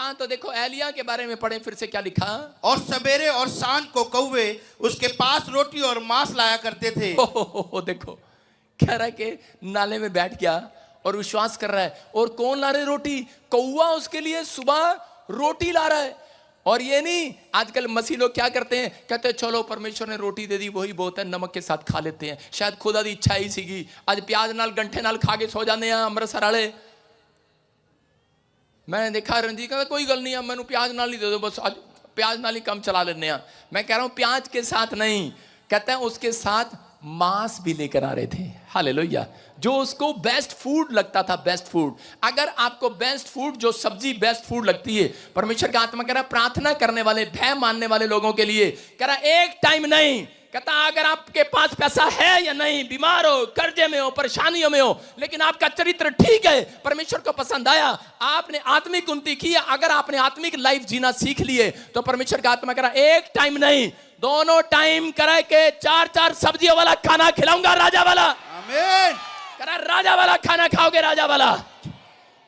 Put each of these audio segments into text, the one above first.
हाँ, तो देखो एलिया के बारे में पढ़े फिर से क्या लिखा। और सवेरे और सांझ को कौवे उसके पास रोटी और मांस लाया करते थे। हो देखो, कह रहा है कि नाले में बैठ गया और विश्वास कर रहा है। और कौन ला रहे रोटी? कौवा उसके लिए सुबह रोटी ला रहा है। और ये नहीं, आजकल मसीह लोग क्या करते हैं, कहते हैं चलो परमेश्वर ने रोटी दे दी वही बहुत है, नमक के साथ खा लेते हैं। शायद खुदा दी इच्छा ही सीगी, आज प्याज नाल गंठे नाल खा के सो जाते हैं अमृतसर वाले। मैंने देखा रंजी कहता कोई गल नहीं है, मैंने प्याज नाल ही दे दो, बस आज प्याज नाल ही कम चला लेने हैं। मैं कह रहा हूं प्याज के साथ नहीं, कहता है उसके साथ मांस भी लेकर आ रहे थे। हालेलुया। जो उसको बेस्ट फूड लगता था, बेस्ट फूड। अगर आपको बेस्ट फूड, जो सब्जी बेस्ट फूड लगती है, परमेश्वर का आत्मा कह रहा प्रार्थना करने वाले, भय मानने वाले लोगों के लिए कह रहा एक टाइम नहीं, कहता अगर आपके पास पैसा है या नहीं, बीमार हो, कर्जे में हो, परेशानियों में हो, लेकिन आपका चरित्र ठीक है, परमेश्वर को पसंद आया, आपने आत्मिक उन्नति की, अगर आपने आत्मिक लाइफ जीना सीख लिए, तो परमेश्वर का आत्मा कह रहा एक टाइम नहीं, दोनों टाइम करा के 4-4 सब्जियों वाला खाना खिलाऊंगा, राजा वाला। आमीन। कह रहा राजा वाला खाना खाओगे, राजा वाला।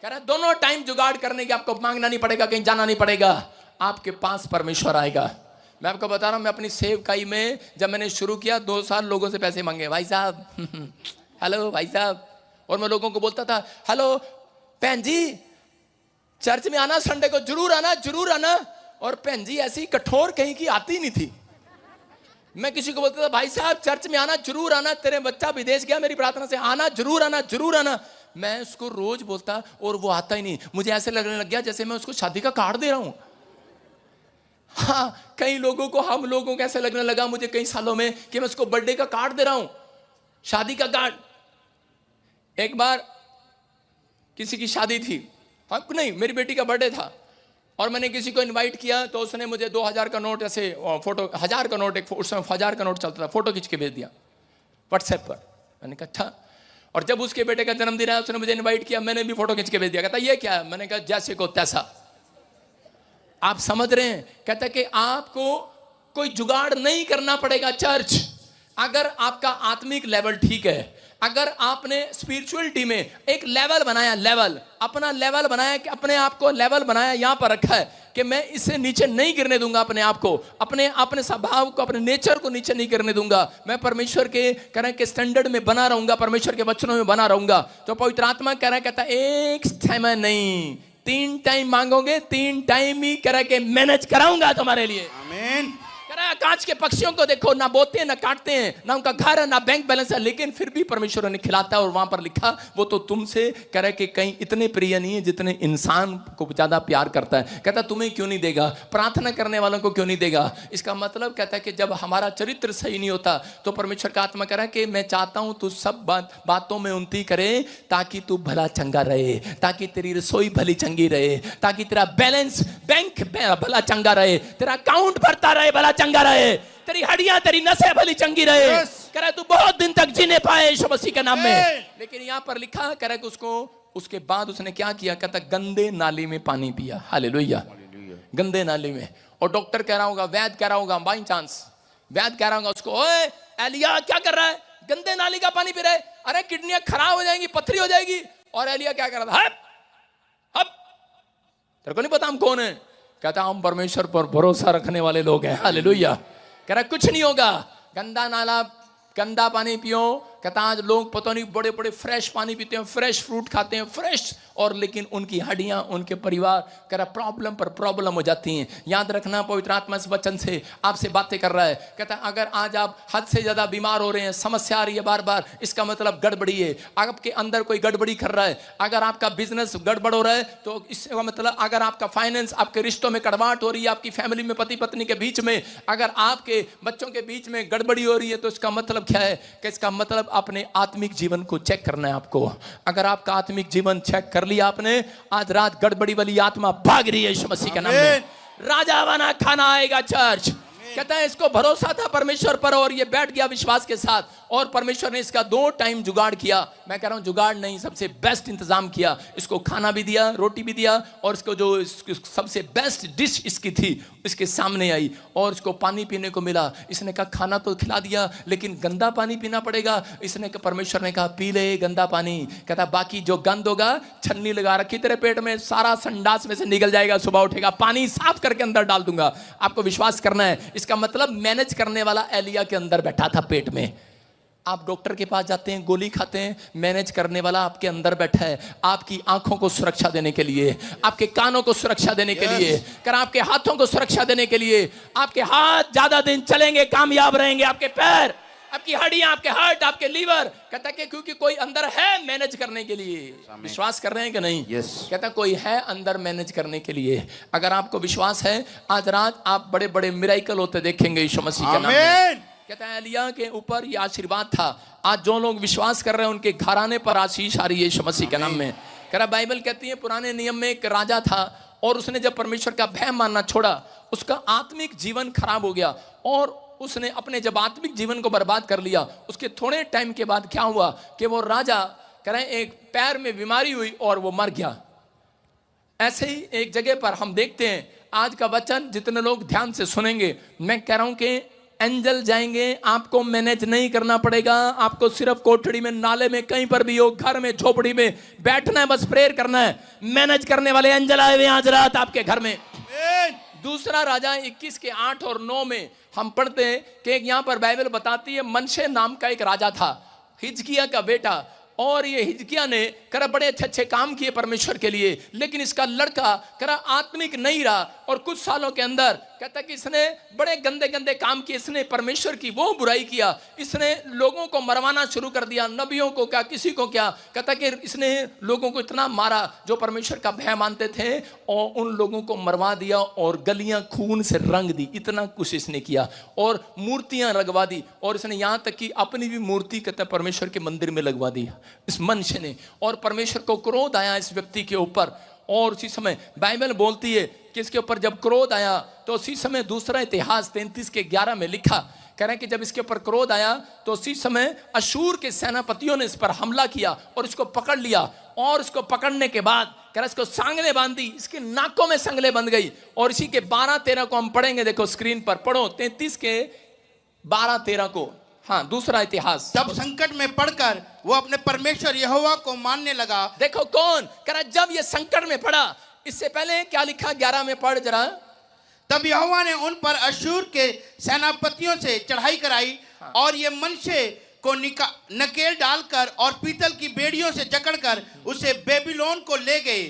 कह रहा दोनों टाइम जुगाड़ करने के आपको मांगना नहीं पड़ेगा, कहीं जाना नहीं पड़ेगा, आपके पास परमेश्वर आएगा। मैं आपको बता रहा हूं, मैं अपनी सेवकाई में जब मैंने शुरू किया 2 साल लोगों से पैसे मांगे, भाई साहब हेलो भाई साहब। और मैं लोगों को बोलता था हेलो बहन जी चर्च में आना, संडे को जरूर आना, जरूर आना। और बहन जी ऐसी कठोर कहीं की आती नहीं थी। मैं किसी को बोलता था भाई साहब चर्च में आना, जरूर आना, तेरे बच्चा विदेश गया, मेरी प्रार्थना से आना, जरूर आना, जरूर आना। मैं उसको रोज बोलता और वो आता ही नहीं। मुझे ऐसे लगने लग गया जैसे मैं उसको शादी का कार्ड दे रहा हूं। हाँ, कई लोगों को, हम लोगों को ऐसे लगने लगा मुझे कई सालों में कि मैं उसको बर्थडे का कार्ड दे रहा हूं, शादी का कार्ड। एक बार किसी की शादी थी, हाँ नहीं मेरी बेटी का बर्थडे था, और मैंने किसी को इनवाइट किया, तो उसने मुझे 2000 का नोट, ऐसे फोटो 1000 का नोट, एक उस समय 1000 का नोट चलता था, फोटो खींच के भेज दिया व्हाट्सएप पर। मैंने कहा अच्छा। और जब उसके बेटे का जन्मदिन आया, उसने मुझे इनवाइट किया, मैंने भी फोटो खींच के भेज दिया। कहता ये क्या है? मैंने कहा जैसे को तैसा। आप समझ रहे हैं? कहता कि आपको कोई जुगाड़ नहीं करना पड़ेगा चर्च, अगर आपका आत्मिक लेवल ठीक है, अगर आपने स्पिरिचुअलिटी में एक लेवल बनाया, लेवल अपना लेवल बनाया, कि अपने आप को लेवल बनाया, यहां पर रखा है कि मैं इससे नीचे नहीं गिरने दूंगा अपने आप को, अपने स्वभाव को, अपने नेचर को नीचे नहीं गिरने दूंगा, मैं परमेश्वर के कह रहे के स्टैंडर्ड में बना रहूंगा, परमेश्वर के वचनों में बना रहूंगा। तो पवित्र आत्मा कह रहा है, कहता एक टाइम नहीं, 3 टाइम मांगोगे, 3 टाइम ही कह के मैनेज कराऊंगा तुम्हारे लिए। आमीन। कांच के पक्षियों को देखो, ना बोते हैं ना काटते हैं, ना उनका घर है ना बैंक बैलेंस है, लेकिन फिर भी परमेश्वर ने खिलाता है। और वहां पर लिखा वो तो तुमसे कह रहा है कि कहीं इतने प्रिय नहीं है जितने इंसान को ज्यादा प्यार करता है। कहता तुम्हें क्यों नहीं देगा, प्रार्थना करने वालों को क्यों नहीं देगा? इसका मतलब कहता है कि जब हमारा चरित्र सही नहीं होता, तो परमेश्वर का आत्मा कह रहा है कि मैं चाहता हूं तू सब बातों में उन्नति करे, ताकि तू भला चंगा रहे, ताकि तेरी रसोई भली चंगी रहे, ताकि तेरा बैलेंस बैंक भला चंगा रहे, तेरा अकाउंट भरता रहे, भला चंगा रहे, तेरी हड्डियां, तेरी नसें भली चंगी रहे। कह रहा तू बहुत दिन तक जीने पाए यीशु मसीह के नाम में। लेकिन यहां पर लिखा, कह रहा कि उसको, उसके बाद उसने क्या किया? कहता गंदे नाली में पानी पिया। हालेलुया। गंदे नाली में। और डॉक्टर कह रहा होगा, वैद्य कह रहा होगा, बाई चांस वैद्य कह रहा होगा उसको, ओए एलिया क्या कर रहा है, गंदे नाली का पानी पी रहा है, अरे किडनियां खराब हो जाएंगी, पथरी हो जाएगी। और एलिया क्या कर रहा था? हप, तेरे को नहीं पता हम कौन है? कहता हम परमेश्वर पर भरोसा रखने वाले लोग हैं। हालेलुया। कह रहा कुछ नहीं होगा, गंदा नाला, गंदा पानी पियो। कहता आज लोग पता नहीं बड़े बड़े फ्रेश पानी पीते हैं, फ्रेश फ्रूट खाते हैं, फ्रेश, और लेकिन उनकी हड्डियां, उनके परिवार कह रहा प्रॉब्लम पर प्रॉब्लम हो जाती हैं। याद रखना, पवित्र आत्मा इस वचन से आपसे बातें कर रहा है। कहता अगर आज आप हद से ज्यादा बीमार हो रहे हैं, समस्या आ रही है बार बार, इसका मतलब गड़बड़ी है, आपके अंदर कोई गड़बड़ी कर रहा है। अगर आपका बिजनेस गड़बड़ हो रहा है, तो इसका मतलब अगर आपका फाइनेंस, आपके रिश्तों में कड़वाहट हो रही है, आपकी फैमिली में पति पत्नी के बीच में, अगर आपके बच्चों के बीच में गड़बड़ी हो रही है, तो इसका मतलब क्या है? कि इसका मतलब अपने आत्मिक जीवन को चेक करना है आपको। अगर आपका आत्मिक जीवन चेक कर लिया आपने, आज रात गड़बड़ी वाली आत्मा भाग रही है यीशु मसीह के नाम में। राजा बना खाना आएगा चर्च, कहता है इसको भरोसा था परमेश्वर पर और ये बैठ गया विश्वास के साथ, और परमेश्वर ने इसका 2 टाइम जुगाड़ किया। मैं कह रहा हूं जुगाड़ नहीं, सबसे बेस्ट इंतजाम किया। इसको खाना भी दिया, रोटी भी दिया, और इसको जो सबसे बेस्ट डिश इसकी थी इसके सामने आई, और इसको पानी पीने को मिला। इसने कहा खाना तो खिला दिया लेकिन गंदा पानी पीना पड़ेगा। इसने कहा, परमेश्वर ने कहा पी ले गंदा पानी। कहता बाकी जो गंद होगा छन्नी लगा रखी तेरे पेट में, सारा संडास में से निकल जाएगा, सुबह उठेगा पानी साफ करके अंदर डाल दूंगा। आपको विश्वास करना है। इसका मतलब मैनेज करने वाला एलिया के अंदर बैठा था पेट में। आप डॉक्टर के पास जाते हैं, गोली खाते हैं, मैनेज करने वाला आपके अंदर बैठा है, आपकी आंखों को सुरक्षा देने के लिए, आपके कानों को सुरक्षा देने के लिए, कर आपके हाथों को सुरक्षा देने के लिए। आपके हाथ ज्यादा दिन चलेंगे, कामयाब रहेंगे, आपके पैर, आपकी हड्डियां, आपके हार्ट, आपके लीवर। कहता कि क्योंकि कोई अंदर है मैनेज करने के लिए। विश्वास कर रहे हैं कि नहीं? कहता कोई है अंदर मैनेज करने के लिए। अगर आपको विश्वास है, आज रात आप बड़े बड़े मिरेकल होते देखेंगे यीशु मसीह के नाम में। कहता है एलिया के ऊपर ये आशीर्वाद था। आज जो लोग विश्वास कर रहे हैं उनके घराने पर आशीष आ रही है यीशु मसीह के नाम में। कह रहा बाइबल कहती है पुराने नियम में एक राजा था, और उसने जब परमेश्वर का भय मानना छोड़ा, उसका आत्मिक जीवन खराब हो गया, और उसने अपने जब आत्मिक जीवन को बर्बाद कर लिया, उसके थोड़े टाइम के बाद क्या हुआ कि वो राजा कह रहे एक पैर में बीमारी हुई और वो मर गया। ऐसे ही एक जगह पर हम देखते हैं, आज का वचन जितने लोग ध्यान से सुनेंगे, मैं कह रहा हूं कि एंजल जाएंगे, आपको मैनेज नहीं करना पड़ेगा। आपको सिर्फ कोठड़ी में, नाले में, कहीं पर भी हो, घर में, झोपड़ी में बैठना है, बस प्रेयर करना है। मैनेज करने वाले एंजल आए हुए आज रात आपके घर में। दूसरा राजा 21 के 8 और 9 में हम पढ़ते हैं कि एक यहां पर बाइबल बताती है, मनशे नाम का एक राजा था, हिजकिया का बेटा। और ये हिजकिया ने करा बड़े अच्छे अच्छे काम किए परमेश्वर के लिए, लेकिन इसका लड़का करा आत्मिक नहीं रहा, और कुछ सालों के अंदर कहता कि इसने बड़े गंदे गंदे काम किए। इसने परमेश्वर की वो बुराई किया, इसने लोगों को मरवाना शुरू कर दिया, नबियों को क्या, किसी को क्या। कहता कि इसने लोगों को इतना मारा जो परमेश्वर का भय मानते थे, और उन लोगों को मरवा दिया, और गलियां खून से रंग दी। इतना कुछ इसने किया, और मूर्तियां लगवा दी, और इसने यहां तक कि अपनी भी मूर्ति कहता परमेश्वर के मंदिर में लगवा दी इस मनुष्य ने। और परमेश्वर को क्रोध आया इस व्यक्ति के ऊपर, और उसी समय बाइबल बोलती है कि इसके ऊपर जब क्रोध आया, तो उसी समय दूसरा इतिहास 33 के 11 में लिखा, कह रहे हैं कि जब इसके ऊपर क्रोध आया तो उसी समय अशूर के सेनापतियों ने इस पर हमला किया और इसको पकड़ लिया। और इसको पकड़ने के बाद कह रहा इसको सांगले बांध दी, इसके नाकों में संगले बंध गई। और इसी के 12-13 को हम पढ़ेंगे, देखो स्क्रीन पर पढ़ो, 33 के 12-13 को। हाँ, दूसरा इतिहास। तब संकट में पड़कर वो अपने परमेश्वर यहोवा को मानने लगा। देखो कौन कह रहा, जब ये संकट में पड़ा, इससे पहले क्या लिखा 11 में पढ़ जरा। तब यहोवा ने उन पर अशूर के सेनापतियों से चढ़ाई कराई, और ये मनशे को नकेल डालकर और पीतल की बेड़ियों से जकड़कर उसे बेबीलोन को ले गए।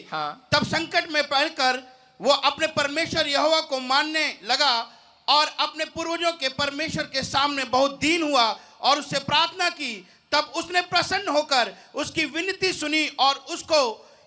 तब संकट में पड़कर वो अपने परमेश्वर यहोवा को मानने लगा, और अपने पूर्वजों के परमेश्वर के सामने बहुत दीन हुआ और उससे प्रार्थना की। तब उसने प्रसन्न होकर उसकी विनती सुनी और उसको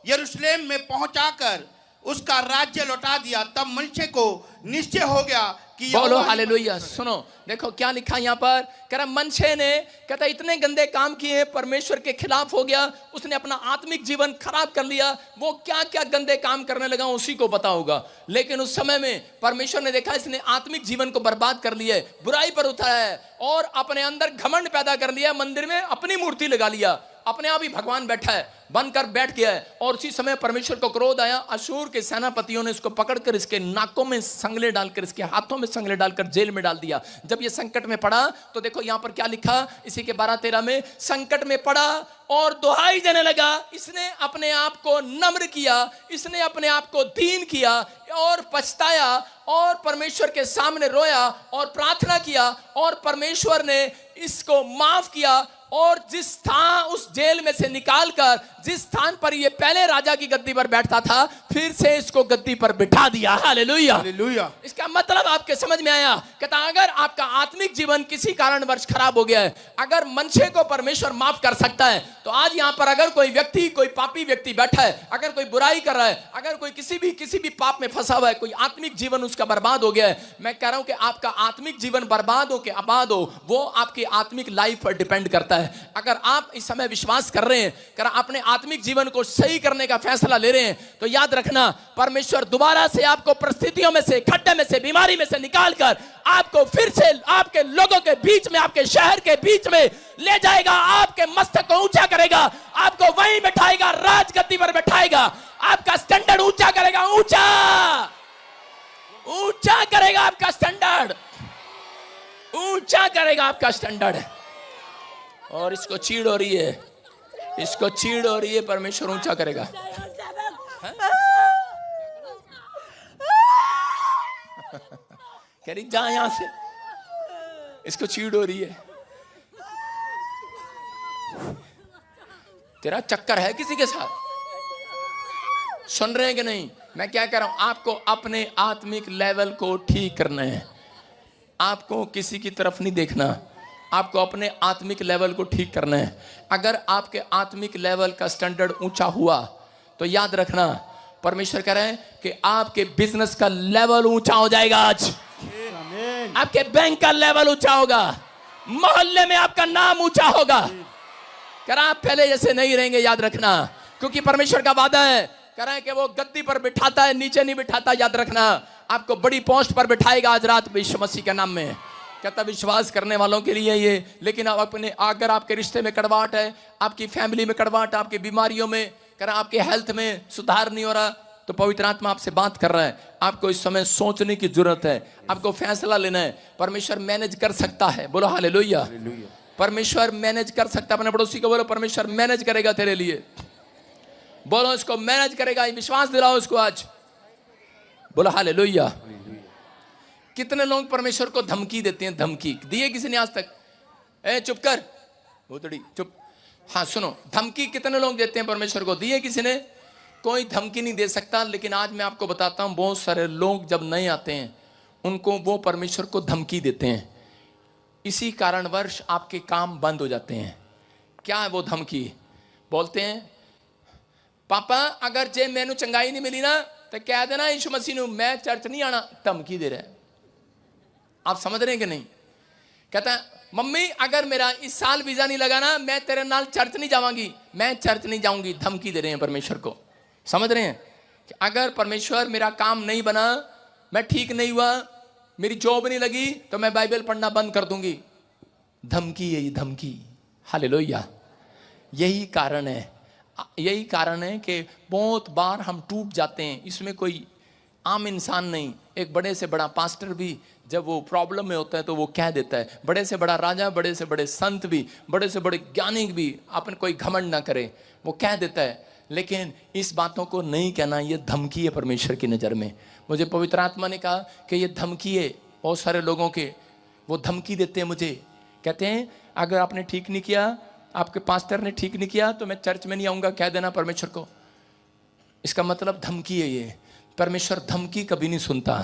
यरूशलेम में पहुंचाकर उसका राज्य लौटा दिया। तब मनशे को निश्चय हो गया कि बोलो हालेलुया। सुनो, देखो क्या लिखा यहाँ पर, कह रहा मनशे ने कहता इतने गंदे काम किए, परमेश्वर के खिलाफ हो गया, उसने अपना आत्मिक जीवन खराब कर लिया। वो क्या क्या गंदे काम करने लगा उसी को पता होगा, लेकिन उस समय में परमेश्वर ने देखा इसने आत्मिक जीवन को बर्बाद कर लिया, बुराई पर उतरा है, और अपने अंदर घमंड पैदा कर लिया, मंदिर में अपनी मूर्ति लगा लिया, अपने आप ही भगवान बैठा है, बनकर बैठ गया है। और उसी समय परमेश्वर को क्रोध आया, अशूर के सेनापतियों ने इसको पकड़कर इसके नाकों में संगले डालकर, इसके हाथों में संगले डालकर जेल में डाल दिया। जब ये संकट में पड़ा तो देखो यहां पर क्या लिखा, इसी के 12-13 में, संकट में पड़ा और दुहाई देने लगा। इसने अपने आप को नम्र किया, इसने अपने आप को दीन किया और पछताया, और परमेश्वर के सामने रोया और प्रार्थना किया, और परमेश्वर ने इसको माफ किया। और जिस स्थान, उस जेल में से निकालकर जिस स्थान पर ये पहले राजा की गद्दी पर बैठता था, फिर से इसको गद्दी पर बिठा दिया। Hallelujah, hallelujah. इसका मतलब आपके समझ में आया। कहता अगर आपका आत्मिक जीवन किसी कारणवश खराब हो गया है, अगर मनशे को परमेश्वर माफ कर सकता है, तो आज यहां पर अगर कोई व्यक्ति, कोई पापी व्यक्ति बैठा है, अगर कोई बुराई कर रहा है, अगर कोई किसी भी पाप में फंसा हुआ है, कोई आत्मिक जीवन उसका बर्बाद हो गया है, मैं कह रहा हूं कि आपका आत्मिक जीवन बर्बाद हो के आबाद हो, वो आपकी आत्मिक लाइफ पर डिपेंड करता है। अगर आप इस समय विश्वास कर रहे हैं, अगर अपने आत्मिक जीवन को सही करने का फैसला ले रहे हैं, तो याद रखना रखना, परमेश्वर दोबारा से आपको परिस्थितियों में से, खड्डे में से, बीमारी में से निकालकर आपको फिर से आपके लोगों के बीच में, आपके शहर के बीच में ले जाएगा, आपके मस्तक को ऊंचा करेगा, आपको वहीं बैठाएगा, राजगद्दी पर बैठाएगा, आपका स्टैंडर्ड ऊंचा करेगा, ऊंचा करेगा आपका स्टैंडर्ड, ऊंचा करेगा आपका स्टैंडर्ड। और इसको चीड़ हो रही है, इसको चीड़ हो रही है, परमेश्वर ऊंचा करेगा। कह रही जा यहां से, इसको चीड़ हो रही है। तेरा चक्कर है किसी के साथ? सुन रहे हैं कि नहीं? मैं क्या कह रहा हूं, आपको अपने आत्मिक लेवल को ठीक करना है, आपको किसी की तरफ नहीं देखना, आपको अपने आत्मिक लेवल को ठीक करना है। अगर आपके आत्मिक लेवल का स्टैंडर्ड ऊंचा हुआ तो याद रखना, परमेश्वर कह रहे हैं कि आपके बिजनेस का लेवल ऊंचा हो जाएगा। आज आपके बैंक का लेवल ऊंचा होगा, मोहल्ले में आपका नाम ऊंचा होगा। कह रहा आप पहले जैसे नहीं रहेंगे, याद रखना, क्योंकि परमेश्वर का वादा है, कह रहा है कि वो गद्दी पर बिठाता है, नीचे नहीं बिठाता। याद रखना, आपको बड़ी पोस्ट पर बिठाएगा आज रात यीशु मसीह के नाम में। कहता विश्वास करने वालों के लिए ये, लेकिन आप अपने, अगर आपके रिश्ते में कड़वाहट है, आपकी फैमिली में कड़वाहट, आपकी बीमारियों में, कह रहा आपके हेल्थ में सुधार नहीं हो रहा, तो पवित्र आत्मा आपसे बात कर रहा है, आपको इस समय सोचने की जरूरत है, आपको फैसला लेना है। परमेश्वर मैनेज कर सकता है, बोलो हालेलुया। परमेश्वर मैनेज कर सकता है। अपने पड़ोसी को बोलो परमेश्वर मैनेज करेगा तेरे लिए, बोलो इसको मैनेज करेगा, विश्वास दिलाओ इसको आज, बोलो हालेलुया। कितने लोग परमेश्वर को धमकी देते हैं? धमकी दिए किसी ने आज तक? ए चुप कर, भूतड़ी चुप। हाँ सुनो, धमकी कितने लोग देते हैं परमेश्वर को? दिए किसी ने? कोई धमकी नहीं दे सकता। लेकिन आज मैं आपको बताता हूं, बहुत सारे लोग जब नए आते हैं उनको वो परमेश्वर को धमकी देते हैं, इसी कारणवश आपके काम बंद हो जाते हैं। क्या है वो धमकी? बोलते हैं पापा अगर जे मैनू चंगाई नहीं मिली ना तो कह देना यीशु मसीह नू मैं चर्च नहीं आना। धमकी दे रहा है, आप समझ रहे हैं कि नहीं? कहता है मम्मी अगर मेरा इस साल वीजा नहीं लगा ना मैं तेरे नाल चर्च नहीं जाऊंगी, मैं चर्च नहीं जाऊंगी। धमकी दे रहे हैं परमेश्वर को, समझ रहे हैं? कि अगर परमेश्वर मेरा काम नहीं बना, मैं ठीक नहीं हुआ, मेरी जॉब नहीं लगी तो मैं बाइबल पढ़ना बंद कर दूंगी। धमकी है ये, धमकी। हालेलुया। यही कारण है कि बहुत बार हम टूट जाते हैं। इसमें कोई आम इंसान नहीं, एक बड़े से बड़ा पास्टर भी जब वो प्रॉब्लम में होता है तो वो कह देता है, बड़े से बड़ा राजा, बड़े से बड़े संत भी, बड़े से बड़े ज्ञानी भी, अपन कोई घमंड ना करे, वो कह देता है। लेकिन इस बातों को नहीं कहना, ये धमकी है परमेश्वर की नज़र में। मुझे पवित्र आत्मा ने कहा कि ये धमकी है बहुत सारे लोगों के, वो धमकी देते हैं मुझे, कहते हैं अगर आपने ठीक नहीं किया, आपके पास्टर ने ठीक नहीं किया तो मैं चर्च में नहीं आऊँगा, कह देना परमेश्वर को। इसका मतलब धमकी है ये। परमेश्वर धमकी कभी नहीं सुनता।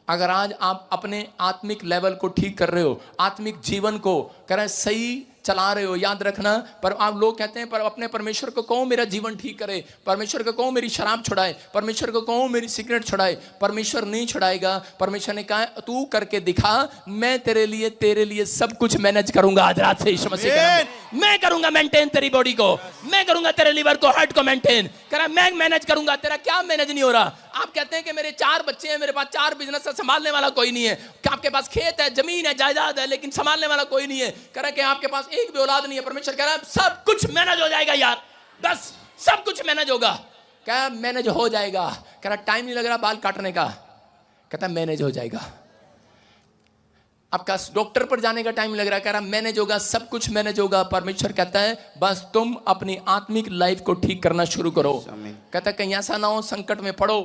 अगर आज आप अपने आत्मिक लेवल को ठीक कर रहे हो, आत्मिक जीवन को कह रहे सही चला रहे हो, याद रखना। पर आप लोग कहते हैं पर अपने परमेश्वर को कहो मेरा जीवन ठीक करे, परमेश्वर को कहो मेरी शराब छुड़ाए, परमेश्वर को कहो मेरी सिगरेट छुड़ाए। परमेश्वर नहीं छुड़ाएगा। परमेश्वर ने कहा तू करके दिखा, मैं तेरे लिए सब कुछ मैनेज करूंगा। आज रात से यीशु मसीह के नाम में मैं करूंगा मेंटेन तेरी बॉडी को, मैं करूंगा तेरे लिवर को, हार्ट को मेंटेन करा, मैं मैनेज करूंगा। तेरा क्या मैनेज नहीं हो रहा? आप कहते हैं कि मेरे 4 बच्चे हैं, मेरे पास 4 बिजनेस है, संभालने वाला कोई नहीं है। क्या आपके पास खेत है, जमीन है, जायदाद है, लेकिन संभालने वाला कोई नहीं है? कह रहा कि आपके पास एक भी औलाद नहीं है। परमेश्वर कह रहा है सब कुछ मैनेज हो जाएगा यार, बस सब कुछ मैनेज होगा। क्या मैनेज हो जाएगा? कह रहा टाइम नहीं लग रहा बाल काटने का, कहता मैनेज हो जाएगा। आपका डॉक्टर पर जाने का टाइम लग रहा है, कह रहा मैनेज होगा, सब कुछ मैनेज होगा। परमेश्वर कहता है बस तुम अपनी आत्मिक लाइफ को ठीक करना शुरू करो। कहता कहीं ऐसा ना हो संकट में पड़ो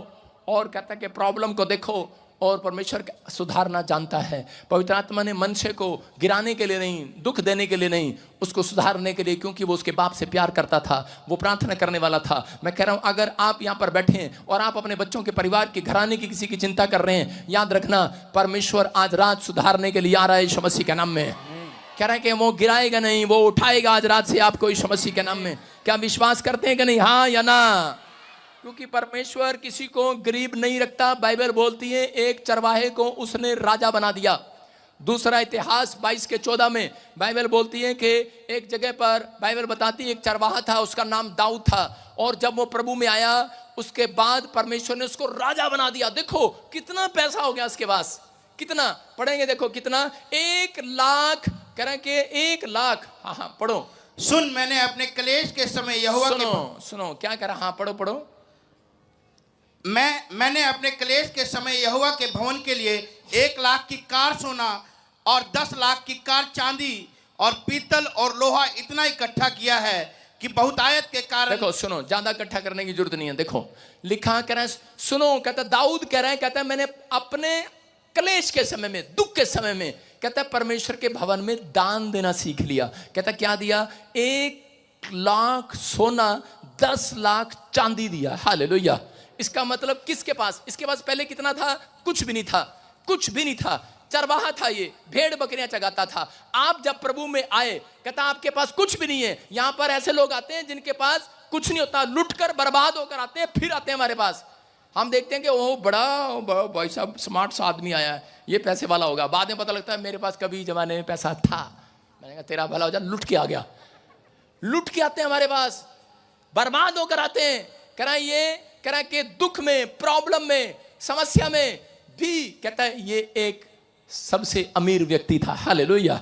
और कहता कि प्रॉब्लम को देखो और परमेश्वर सुधारना जानता है। पवित्र आत्मा ने मनुष्य को गिराने के लिए नहीं, दुख देने के लिए नहीं, उसको सुधारने के लिए, क्योंकि वो उसके बाप से प्यार करता था, वो प्रार्थना करने वाला था। मैं कह रहा हूं अगर आप यहाँ पर बैठे हैं और आप अपने बच्चों के, परिवार के, घराने की किसी की चिंता कर रहे हैं, याद रखना परमेश्वर आज रात सुधारने के लिए आ रहा है यीशु मसीह के नाम में। कह रहा है कि वो गिराएगा नहीं, वो उठाएगा आज रात से आपको यीशु मसीह के नाम में। क्या विश्वास करते हैं कि नहीं? हाँ या ना? क्योंकि परमेश्वर किसी को गरीब नहीं रखता। बाइबल बोलती है एक चरवाहे को उसने राजा बना दिया। दूसरा इतिहास 22:14 में बाइबल बोलती है कि एक जगह पर बाइबल बताती है एक चरवाहा था, उसका नाम दाऊद था। और जब वो प्रभु में आया उसके बाद परमेश्वर ने उसको राजा बना दिया। देखो कितना पैसा हो गया उसके पास, कितना पढ़ेंगे, देखो कितना, 1,00,000 कह रहे हैं कि 1,00,000। हाँ पढ़ो। सुन, मैंने अपने क्लेश के समय यहोवा के सुनो क्या कह रहा, हाँ पढ़ो। मैंने अपने क्लेश के समय यहोवा के भवन के लिए 1,00,000 की कार सोना और 10,00,000 की कार चांदी और पीतल और लोहा इतना इकट्ठा किया है कि बहुतायत के कारण। देखो सुनो, ज्यादा इकट्ठा करने की जरूरत नहीं है। देखो लिखा, कह रहा है, सुनो, कहता दाऊद कह रहा है मैंने अपने क्लेश के समय में, दुख के समय में, कहता है परमेश्वर के भवन में दान देना सीख लिया। कहता क्या दिया, 1,00,000 सोना, 10,00,000 चांदी दिया। हालेलुया। इसका मतलब किसके पास, इसके पास पहले कितना था, कुछ भी नहीं था, चरवाहा था, ये भेड़ बकरियां चगाता था। आप जब प्रभु में आए, कहता आपके पास कुछ भी नहीं है। यहां पर ऐसे लोग आते हैं जिनके पास कुछ नहीं होता, लुटकर बर्बाद होकर आते हैं, फिर आते हैं हमारे पास। हम देखते हैं कि वो बड़ा भाई साहब स्मार्ट सा आदमी आया है, ये पैसे वाला होगा। बाद में पता लगता है मेरे पास कभी जमाने में पैसा था। मैंने कहा तेरा भला हो जा, लुट के आ गया। लुट के आते हैं हमारे पास, बर्बाद होकर आते हैं। कह रहा है कि दुख में, प्रॉब्लम में, समस्या में भी, कहता है ये एक सबसे अमीर व्यक्ति था। हालेलुया।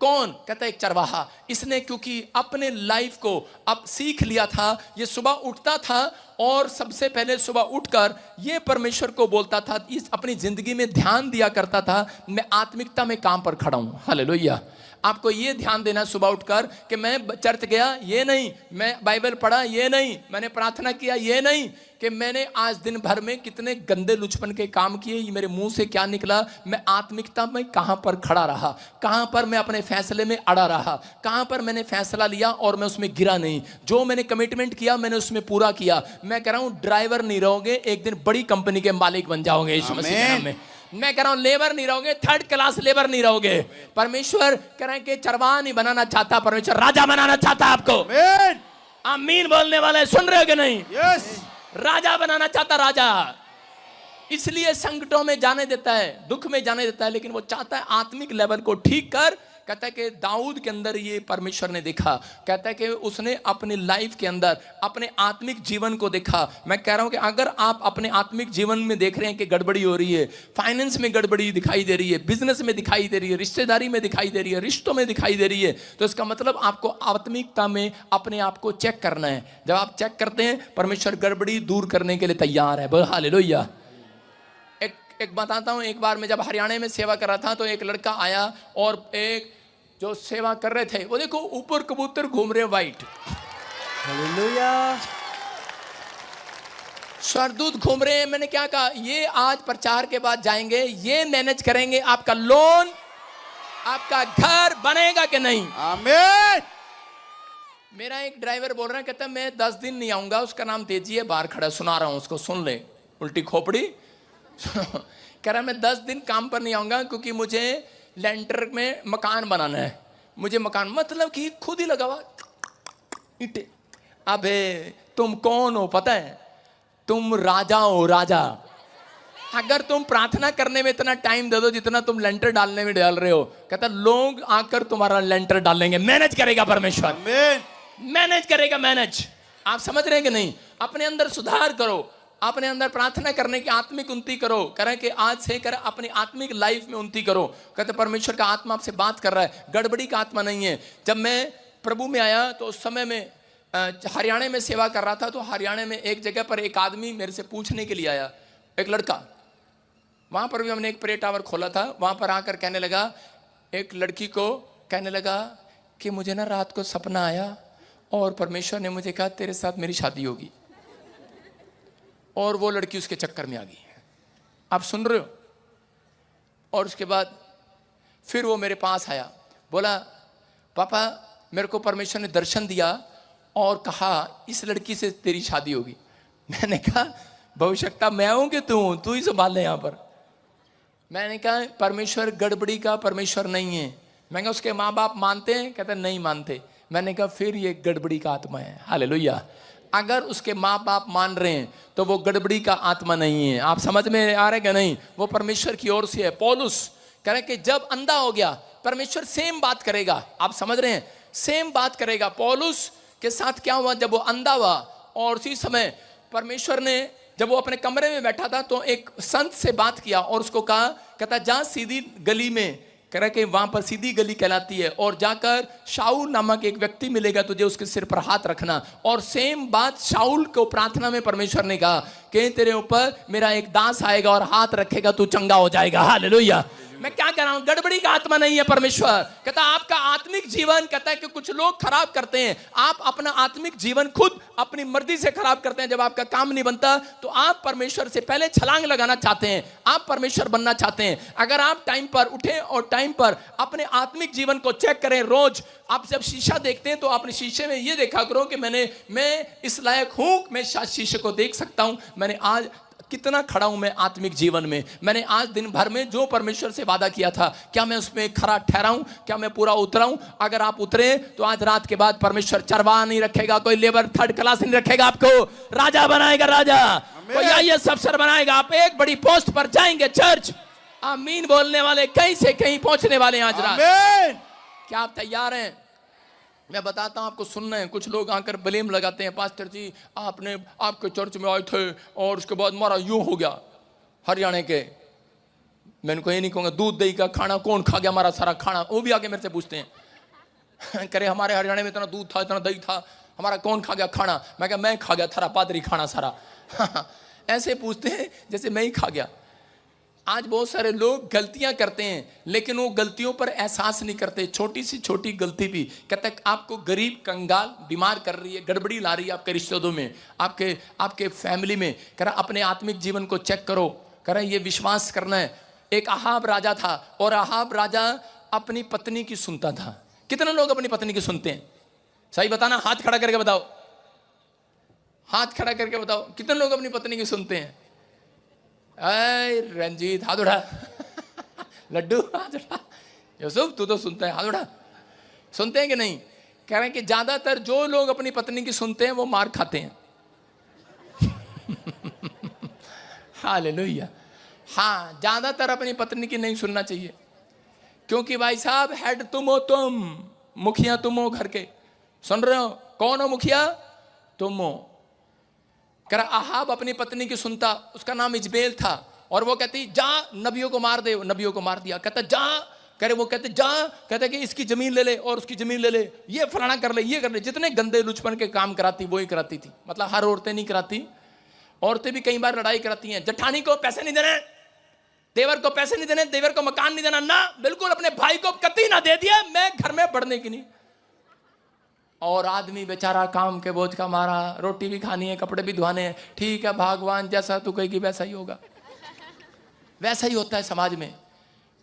कौन, कहता है एक चरवाहा। इसने क्योंकि अपने लाइफ को अब सीख लिया था, ये सुबह उठता था और सबसे पहले सुबह उठकर ये परमेश्वर को बोलता था, इस अपनी जिंदगी में ध्यान दिया करता था, मैं आत्मिकता में काम पर खड़ा हूं। हालेलुया। आपको ये ध्यान देना सुबह उठकर कि मैं चर्च गया, ये नहीं, मैं बाइबल पढ़ा, ये नहीं, मैंने प्रार्थना किया, ये नहीं, कि मैंने आज दिन भर में कितने गंदे लुचपन के काम किए, ये मेरे मुंह से क्या निकला, मैं आत्मिकता में कहां पर खड़ा रहा, कहां पर मैं अपने फैसले में अड़ा रहा, कहां पर मैंने फैसला लिया और मैं उसमें गिरा नहीं, जो मैंने कमिटमेंट किया मैंने उसमें पूरा किया। मैं कह रहा हूं ड्राइवर नहीं रहोगे, एक दिन बड़ी कंपनी के मालिक बन जाओगे यीशु मसीह के नाम में। मैं कह रहा हूं लेबर नहीं रहोगे, 3rd क्लास लेबर नहीं रहोगे। परमेश्वर कह रहे हैं कि चरवाहा नहीं बनाना चाहता, परमेश्वर राजा बनाना चाहता आपको। आमीन बोलने वाले सुन रहे हो कि नहीं? यस। राजा बनाना चाहता, राजा। इसलिए संकटों में जाने देता है, दुख में जाने देता है, लेकिन वो चाहता है आत्मिक लेवल को ठीक कर। कहता है कि दाऊद के अंदर ये परमेश्वर ने देखा, कहता है कि उसने अपनी लाइफ के अंदर अपने आत्मिक जीवन को देखा। मैं कह रहा हूं कि अगर आप अपने आत्मिक जीवन में देख रहे हैं कि गड़बड़ी हो रही है, फाइनेंस में गड़बड़ी दिखाई दे रही है, बिजनेस में दिखाई दे रही है, रिश्तेदारी में दिखाई दे रही है, रिश्तों में दिखाई दे रही है, तो इसका मतलब आपको आत्मिकता में अपने आप को चेक करना है। जब आप चेक करते हैं, परमेश्वर गड़बड़ी दूर करने के लिए तैयार है। बोल हालेलुया। एक बताता हूं, एक बार मैं जब हरियाणा में सेवा कर रहा था, तो एक लड़का आया और एक जो सेवा कर रहे थे, वो देखो ऊपर कबूतर घूम रहे वाइट, हालेलुया, स्वरदूत घूम रहे हैं। मैंने क्या कहा, ये आज प्रचार के बाद जाएंगे, ये मैनेज करेंगे आपका लोन, आपका घर बनेगा कि नहीं। आमीन। मेरा एक ड्राइवर बोल रहा है, कहता मैं 10 दिन नहीं आऊंगा, उसका नाम तेजी है, बाहर खड़ा, सुना रहा हूं उसको, सुन ले, उल्टी खोपड़ी। कह रहा मैं 10 दिन काम पर नहीं आऊंगा क्योंकि मुझे लेंटर में मकान बनाना है। मुझे मकान मतलब कि खुद ही लगा हुआ ईंटे। अबे तुम कौन हो पता है? तुम राजा हो, राजा। अगर तुम प्रार्थना करने में इतना टाइम दे दो जितना तुम लेंटर डालने में डाल रहे हो, कहता लोग आकर तुम्हारा लेंटर डालेंगे। मैनेज करेगा परमेश्वर, मैनेज करेगा, मैनेज। आप समझ रहे हैं कि नहीं? अपने अंदर सुधार करो, अपने अंदर प्रार्थना करने की आत्मिक उन्नति करो। करें कि आज से कर अपनी आत्मिक लाइफ में उन्नति करो। कहते परमेश्वर का आत्मा आपसे बात कर रहा है, गड़बड़ी का आत्मा नहीं है। जब मैं प्रभु में आया तो उस समय में हरियाणा में सेवा कर रहा था, तो हरियाणा में एक जगह पर एक आदमी मेरे से पूछने के लिए आया, एक लड़का। वहां पर भी हमने एक प्रे टावर खोला था, वहां पर आकर कहने लगा, एक लड़की को कहने लगा कि मुझे ना रात को सपना आया और परमेश्वर ने मुझे कहा तेरे साथ मेरी शादी होगी, और वो लड़की उसके चक्कर में आ गई। आप सुन रहे हो? और उसके बाद फिर वो मेरे पास आया, बोला पापा मेरे को परमेश्वर ने दर्शन दिया और कहा इस लड़की से तेरी शादी होगी। मैंने कहा भविष्यता मैं हूं कि तू ही संभाल ले यहाँ पर। मैंने कहा परमेश्वर गड़बड़ी का परमेश्वर नहीं है। मैं कहा उसके माँ बाप मानते हैं? कहते नहीं मानते। मैंने कहा फिर ये गड़बड़ी का आत्मा है। हालेलुया। अगर उसके माँ बाप मान रहे हैं तो वो गड़बड़ी का आत्मा नहीं है। आप समझ में आ रहे हैं कि नहीं? वो परमेश्वर की ओर से है। पौलुस कह रहे कि जब अंधा हो गया परमेश्वर सेम बात करेगा। आप समझ रहे हैं? सेम बात करेगा। पौलुस के साथ क्या हुआ? जब वो अंधा हुआ और उसी समय परमेश्वर ने जब वो अपने कमरे में बैठा था तो एक संत से बात किया और उसको कहा, कहता जा सीधी गली में, कह रहा कि वहां पर सीधी गली कहलाती है, और जाकर शाऊल नामक एक व्यक्ति मिलेगा, तुझे उसके सिर पर हाथ रखना। और सेम बात शाऊल को प्रार्थना में परमेश्वर ने कहा कि तेरे ऊपर मेरा एक दास आएगा और हाथ रखेगा, तू चंगा हो जाएगा। हालेलुया। मैं क्या कह रहा हूं, गड़बड़ी का आत्मा नहीं है परमेश्वर। कहता आपका आत्मिक जीवन, कहता है कि कुछ लोग खराब करते हैं, आप अपना आत्मिक जीवन खुद अपनी मर्जी से खराब करते हैं। जब आपका काम नहीं बनता तो आप परमेश्वर से पहले छलांग लगाना चाहते हैं, आप परमेश्वर बनना चाहते हैं। अगर आप टाइम पर उठें और टाइम पर अपने आत्मिक जीवन को चेक करें, रोज आप जब शीशा देखते हैं तो अपने शीशे में ये देखा करो कि मैं इस लायक हूं, मैं शीशे को देख सकता हूं, मैंने आज कितना खड़ा हूं मैं आत्मिक जीवन में, मैंने आज दिन भर में जो परमेश्वर से वादा किया था, क्या मैं उसमें खरा ठहरा हूं, क्या मैं पूरा उतरा हूं। अगर आप उतरे तो आज रात के बाद परमेश्वर चरवाहा नहीं रखेगा, कोई लेबर थर्ड क्लास नहीं रखेगा, आपको राजा बनाएगा, राजा, कोई आईएएस अफसर बनाएगा, आप एक बड़ी पोस्ट पर जाएंगे। चर्च आमीन बोलने वाले कहीं से कहीं पहुंचने वाले आज रात। क्या आप तैयार हैं? मैं बताता हूं आपको, सुनना है। कुछ लोग आकर ब्लेम लगाते हैं, पास्टर जी आपके चर्च में आए थे और उसके बाद हमारा यूं हो गया। हरियाणा के, मैंने को ये नहीं कहूँगा दूध दही का खाना कौन खा गया हमारा सारा खाना, वो भी आके मेरे से पूछते हैं करे हमारे हरियाणा में इतना दूध था, इतना दही था, हमारा कौन खा गया खाना। मैं कहा मैं खा गया, थारा पादरी खाना सारा ऐसे पूछते हैं जैसे मैं ही खा गया। आज बहुत सारे लोग गलतियां करते हैं लेकिन वो गलतियों पर एहसास नहीं करते। छोटी सी छोटी गलती भी, कहते हैं आपको गरीब कंगाल बीमार कर रही है, गड़बड़ी ला रही है आपके रिश्तों में, आपके फैमिली में। कह रहा अपने आत्मिक जीवन को चेक करो, कह रहा ये विश्वास करना है। एक अहाब राजा था और अहाब राजा अपनी पत्नी की सुनता था। कितने लोग अपनी पत्नी की सुनते हैं? सही बताना, हाथ खड़ा करके बताओ, हाथ खड़ा करके बताओ, कितने लोग अपनी पत्नी की सुनते हैं? अरे रंजीत हाथ उठा लड्डू हाथ उठा, यूसुफ तू तो सुनता है, हाथ उठा। सुनते हैं कि नहीं? कह रहे हैं कि ज्यादातर जो लोग अपनी पत्नी की सुनते हैं वो मार खाते हैं हालेलुया। हाँ, ज्यादातर अपनी पत्नी की नहीं सुनना चाहिए, क्योंकि भाई साहब हेड तुम हो, तुम मुखिया तुम हो घर के। सुन रहे हो? कौन हो मुखिया? तुम हो। कह रहा अहाब अपनी पत्नी की सुनता, उसका नाम इजबेल था, और वो कहती जा नबियों को मार दे, नबियों को मार दिया। कहता जा, कह रहे वो कहते जा, कहते कि इसकी जमीन ले ले और उसकी जमीन ले ले, ये फलाना कर ले, ये कर ले। जितने गंदे लुचपन के काम कराती वो ही कराती थी। मतलब हर औरतें नहीं कराती, औरतें भी कई बार लड़ाई कराती हैं। जठानी को पैसे नहीं देने, देवर को पैसे नहीं देने, देवर को मकान नहीं देना, ना बिल्कुल अपने भाई को कतई ना दे दिया, मैं घर में बढ़ने की नहीं। और आदमी बेचारा काम के बोझ का मारा, रोटी भी खानी है, कपड़े भी धोने हैं। ठीक है भगवान जैसा तू कहेगी वैसा ही होगा, वैसा ही होता है समाज में।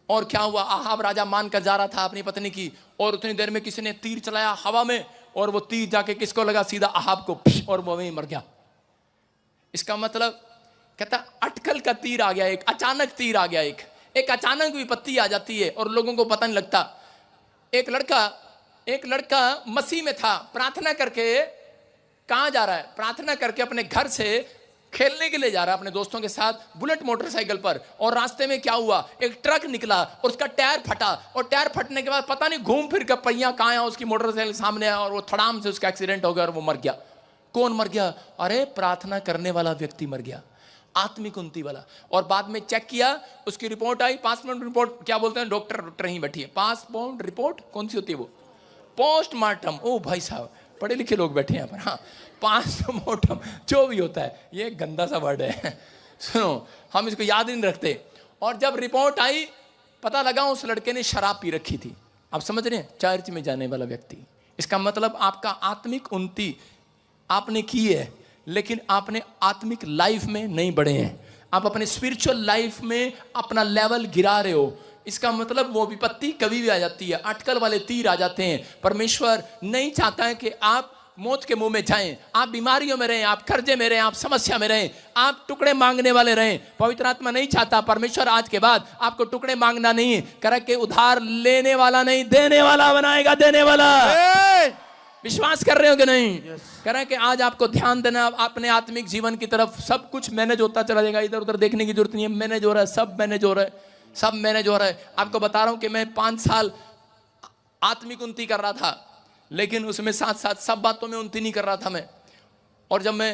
और क्या हुआ, अहाब राजा मान कर जा रहा था अपनी पत्नी की, और उतनी देर में किसी ने तीर चलाया हवा में, और वो तीर जाके किसको लगा? सीधा अहाब को, और वो वहीं मर गया। इसका मतलब कहता अटकल का तीर आ गया, एक अचानक तीर आ गया, एक अचानक विपत्ति आ जाती है और लोगों को पता नहीं लगता। एक लड़का मसीह में था, प्रार्थना करके कहां जा रहा है? प्रार्थना करके अपने घर से खेलने के लिए जा रहा है अपने दोस्तों के साथ बुलेट मोटरसाइकिल पर। और रास्ते में क्या हुआ, एक ट्रक निकला और उसका टायर फटा, और टायर फटने के बाद पता नहीं घूम फिर कर पहिया कहां आया, उसकी मोटरसाइकिल सामने आया और वो थड़ाम से उसका एक्सीडेंट हो गया और वो मर गया। कौन मर गया? अरे प्रार्थना करने वाला व्यक्ति मर गया, आत्मिक उन्नति वाला। और बाद में चेक किया, उसकी रिपोर्ट आई, पासपोर्ट रिपोर्ट क्या बोलते हैं, डॉक्टर ही बैठी है, पासपोर्ट रिपोर्ट कौन सी होती है वो? पोस्टमार्टम। ओ भाई साहब पढ़े लिखे लोग बैठे हैं यहाँ पर। हाँ, पोस्टमार्टम जो भी होता है, ये गंदा सा वर्ड है सुनो, हम इसको याद नहीं रखते। और जब रिपोर्ट आई पता लगा उस लड़के ने शराब पी रखी थी। आप समझ रहे हैं? चर्च में जाने वाला व्यक्ति। इसका मतलब आपका आत्मिक उन्नति आपने की है, लेकिन आपने आत्मिक लाइफ में नहीं बढ़े हैं, आप अपने स्पिरिचुअल लाइफ में अपना लेवल गिरा रहे हो। इसका मतलब वो विपत्ति कभी भी आ जाती है, अटकल वाले तीर आ जाते हैं। परमेश्वर नहीं चाहता है कि आप मौत के मुंह में जाएं, आप बीमारियों में रहें, आप कर्जे में रहें, आप समस्या में रहें, आप टुकड़े मांगने वाले रहें। पवित्र आत्मा नहीं चाहता। परमेश्वर आज के बाद आपको टुकड़े मांगना नहीं, कर के उधार लेने वाला नहीं, देने वाला बनाएगा, देने वाला। विश्वास कर रहे हो कि नहीं? कह रहे हैं कि आज आपको ध्यान देना अपने आत्मिक जीवन की तरफ। सब कुछ मैनेज होता चला जाएगा, इधर उधर देखने की जरूरत नहीं है। मैनेज हो रहा है, सब मैनेज हो रहा है, सब मैनेज हो रहा है। आपको बता रहा हूं कि मैं 5 साल आत्मिक उन्नति कर रहा था, लेकिन उसमें साथ साथ सब बातों में उन्नति नहीं कर रहा था मैं। और जब मैं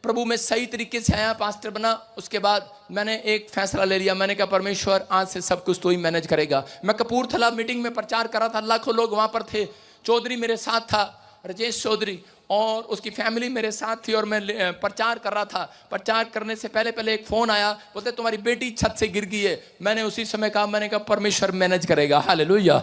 प्रभु में सही तरीके से आया, पास्टर बना, उसके बाद मैंने एक फैसला ले लिया। मैंने कहा परमेश्वर आज से सब कुछ तो ही मैनेज करेगा। मैं कपूरथला मीटिंग में प्रचार कर रहा था, लाखों लोग वहाँ पर थे। चौधरी मेरे साथ था, राजेश चौधरी, और उसकी फैमिली मेरे साथ थी, और मैं प्रचार कर रहा था। प्रचार करने से पहले एक फ़ोन आया, बोलते तुम्हारी बेटी छत से गिर गई है। मैंने उसी समय कहा, मैंने कहा परमेश्वर मैनेज करेगा, हालेलुया।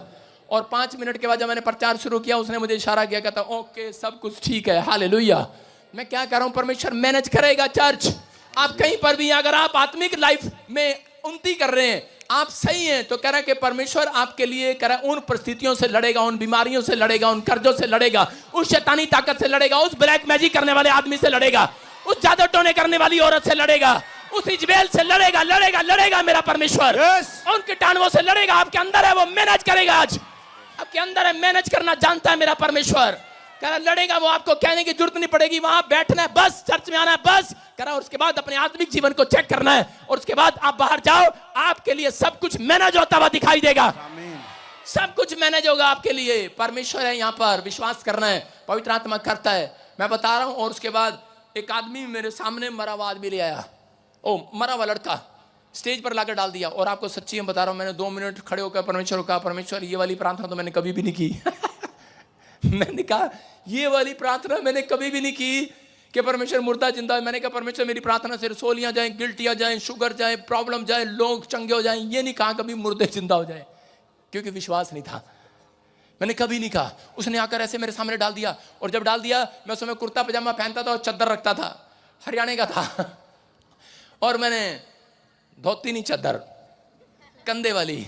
और 5 मिनट के बाद जब मैंने प्रचार शुरू किया, उसने मुझे इशारा किया, कहता ओके सब कुछ ठीक है, हालेलुया। मैं क्या कर रहा हूं, परमेश्वर मैनेज करेगा। चर्च आप कहीं पर भी, अगर आप आत्मिक लाइफ में उन्नति कर रहे हैं, आप सही हैं, तो कह रहा है कि परमेश्वर आपके लिए कह रहा है उन परिस्थितियों से लड़ेगा, उन बीमारियों से लड़ेगा, उन कर्जों से लड़ेगा, उस शैतानी ताकत से लड़ेगा, उस ब्लैक मैजिक करने वाले आदमी से लड़ेगा, उस जादू टोने करने वाली औरत से लड़ेगा, उस इजबेल से लड़ेगा, लड़ेगा, लड़ेगा मेरा परमेश्वर। उन कीटाणुओं से लड़ेगा। आपके अंदर है, वो मैनेज करेगा। आज आपके अंदर है, मैनेज करना जानता है मेरा परमेश्वर। कह रहा लड़ेगा, वो आपको कहने की जरूरत नहीं पड़ेगी, वहां बैठना है बस, चर्च में आना है बस, कह रहा, और उसके बाद अपने आत्मिक जीवन को चेक करना है, और उसके बाद आप बाहर जाओ, आपके लिए सब कुछ मैनेज होता हुआ दिखाई देगा। सब कुछ मैनेज होगा आपके लिए। परमेश्वर है यहाँ पर, विश्वास करना है, पवित्र आत्मा करता है, मैं बता रहा हूं। और उसके बाद एक आदमी मेरे सामने मरा हुआ आदमी ले आया, ओ मरा हुआ लड़का, स्टेज पर लाकर डाल दिया। और आपको सच्ची में बता रहा हूं, मैंने 2 मिनट खड़े होकर परमेश्वर को कहा, परमेश्वर ये वाली प्रार्थना तो मैंने कभी भी नहीं की। मैंने कहा ये वाली प्रार्थना मैंने कभी भी नहीं की कि परमेश्वर मुर्दा जिंदा है। मैंने कहा परमेश्वर मेरी प्रार्थना से रसोलियां जाएं, गिल्टियां जाएं, शुगर जाए, प्रॉब्लम जाए, लोग चंगे हो जाएं। ये नहीं कहा कभी मुर्दे जिंदा हो जाए, क्योंकि विश्वास नहीं था। मैंने कभी नहीं कहा। उसने आकर ऐसे मेरे सामने डाल दिया, और जब डाल दिया, मैं उस समय कुर्ता पजामा पहनता था और चद्दर रखता था, हरियाणा का था, और मैंने धोती नहीं चद्दर कंधे वाली,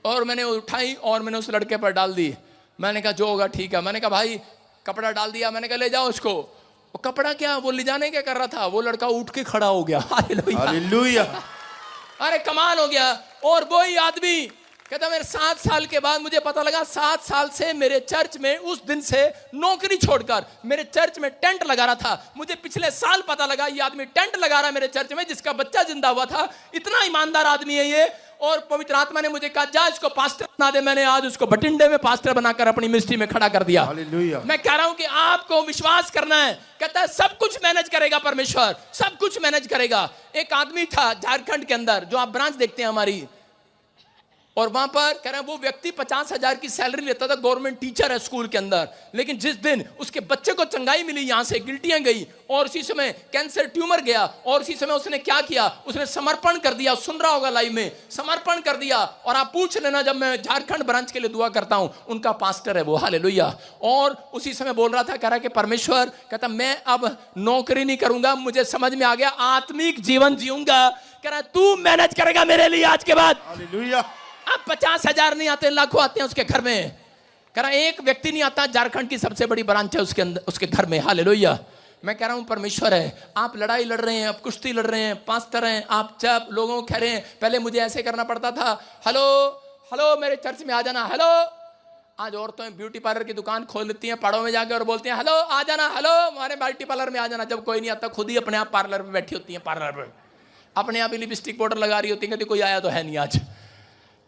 और मैंने उठाई और मैंने उस लड़के पर डाल दी। मैंने कहा जो होगा ठीक है। मैंने कहा भाई कपड़ा डाल दिया, मैंने कहा ले जाओ उसको। वो कपड़ा क्या, वो ले जाने क्या कर रहा था, वो लड़का उठ के खड़ा हो गया। हालेलुया, अरे कमाल हो गया। और वही आदमी कहता मेरे 7 साल के बाद मुझे पता लगा, 7 साल से मेरे चर्च में, उस दिन से नौकरी छोड़कर मेरे चर्च में टेंट लगा रहा था। मुझे पिछले साल पता लगा ये आदमी टेंट लगा रहा है मेरे चर्च में, जिसका बच्चा जिंदा हुआ था। इतना ईमानदार आदमी है ये। और पवित्र आत्मा ने मुझे कहा जा इसको पास्टर बना दे। मैंने आज उसको बठिंडे में पास्टर बनाकर अपनी मिनिस्ट्री में खड़ा कर दिया। मैं कह रहा हूं कि आपको विश्वास करना है। कहता है सब कुछ मैनेज करेगा परमेश्वर, सब कुछ मैनेज करेगा। एक आदमी था झारखंड के अंदर, जो आप ब्रांच देखते हैं हमारी, और वहां पर कह रहे हैं वो व्यक्ति 50,000 की सैलरी लेता था, गवर्नमेंट टीचर है स्कूल के अंदर। लेकिन जिस दिन उसके बच्चे को चंगाई मिली, यहां से गिल्टियां गई, और उसी समय कैंसर ट्यूमर गया, और उसी समय उसने क्या किया, उसने समर्पण कर दिया। सुन रहा होगा लाइव में, समर्पण कर दिया। और आप पूछ लेना, जब मैं झारखंड ब्रांच के लिए दुआ करता हूं, उनका पास्टर है वो, हालेलुया। और उसी समय बोल रहा था, कह रहा कि परमेश्वर, कहता मैं अब नौकरी नहीं करूंगा, मुझे समझ में आ गया, आत्मिक जीवन जीऊंगा। कह रहा तू मैनेज करेगा मेरे लिए आज के बाद। हालेलुया। अब 50,000 नहीं आते, लाखों आते हैं उसके घर में। कह रहा एक व्यक्ति नहीं आता, झारखंड की सबसे बड़ी ब्रांच है उसके अंदर, उसके घर में, हालेलुया। मैं कह रहा हूं परमेश्वर है, आप लड़ाई लड़ रहे हैं, आप कुश्ती लड़ रहे हैं, पास्टर हैं आप, जब लोगों को कह रहे हैं, पहले मुझे ऐसे करना पड़ता था, हेलो हेलो मेरे चर्च में आ जाना, हेलो। आज औरतें ब्यूटी पार्लर की दुकान खोल लेती हैं पहाड़ों में जाकर और बोलती हैं हेलो आ जाना, हेलो हमारे ब्यूटी पार्लर में आ जाना। जब कोई नहीं आता, खुद ही अपने आप पार्लर में बैठी होती हैं, पार्लर में अपने आप ही लिपस्टिक पाउडर लगा रही होती है, कहती कोई आया तो है नहीं आज।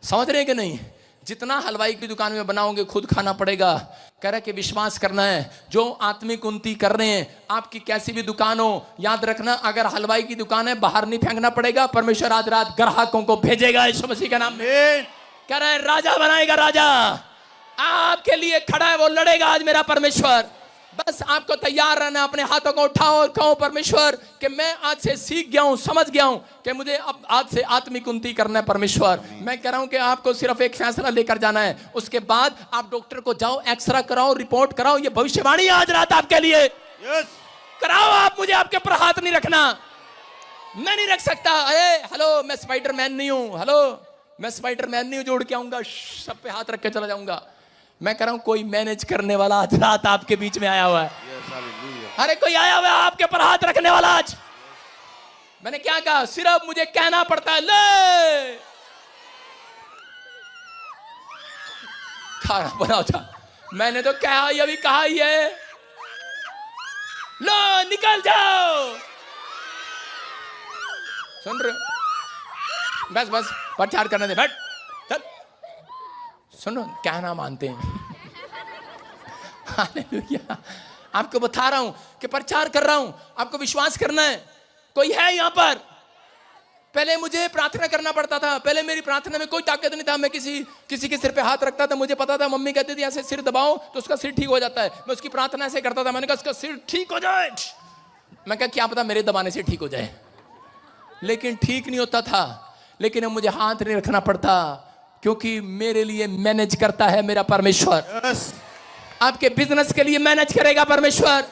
समझ रहे हैं कि नहीं? जितना हलवाई की दुकान में बनाओगे खुद खाना पड़ेगा। कह रहा कि विश्वास करना है, जो आत्मिक उन्नति कर रहे हैं, आपकी कैसी भी दुकान हो, याद रखना अगर हलवाई की दुकान है बाहर नहीं फेंकना पड़ेगा, परमेश्वर आज रात ग्राहकों को भेजेगा यीशु मसीह का नाम में। कह रहा है राजा बनाएगा, राजा आपके लिए खड़ा है, वो लड़ेगा आज मेरा परमेश्वर। बस आपको तैयार रहना, अपने हाथों को उठाओ और कहो परमेश्वर कि मैं आज से सीख गया हूं, समझ गया हूं कि मुझे अब आज से आत्मिक उन्नति करना है परमेश्वर। मैं कह रहा हूं कि आपको सिर्फ एक फैसला लेकर जाना है, उसके बाद आप डॉक्टर को जाओ, एक्सरे कराओ, रिपोर्ट कराओ। ये भविष्यवाणी आज रात आपके लिए कराओ। आप मुझे आपके ऊपर हाथ नहीं रखना, मैं नहीं रख सकता। हेलो मैं स्पाइडरमैन नहीं हूं, हेलो मैं स्पाइडरमैन नहीं हूं जोड़ के आऊंगा, सब पे हाथ रख के चला जाऊंगा। मैं कह रहा हूं कोई मैनेज करने वाला आज रात आपके बीच में आया हुआ है। अरे कोई आया हुआ है आपके ऊपर हाथ रखने वाला आज। मैंने क्या कहा, सिर्फ मुझे कहना पड़ता है ले खाना बनाओ था। मैंने तो कहा ही, अभी कहा ही है, लो निकल जाओ। सुन रहे? बस बस प्रचार करने दे, बैठ चल। सुनो कहना मानते हैं। हालेलुया। आपको बता रहा हूं कि कि प्रचार कर रहा हूं, आपको विश्वास करना है। कोई है यहां पर? पहले मुझे प्रार्थना करना पड़ता था, पहले मेरी प्रार्थना में कोई ताकत नहीं था। मैं किसी के सिर पे हाथ रखता था, मुझे पता था, मम्मी कहती थी ऐसे सिर दबाओ तो उसका सिर ठीक हो जाता है। मैं उसकी प्रार्थना ऐसे करता था, मैंने कहा उसका सिर ठीक हो जाए। मैं कहा क्या पता मेरे दबाने से ठीक हो जाए, लेकिन ठीक नहीं होता था। लेकिन अब मुझे हाथ नहीं रखना पड़ता, क्योंकि मेरे लिए मैनेज करता है मेरा परमेश्वर। आपके बिजनेस के लिए मैनेज करेगा परमेश्वर।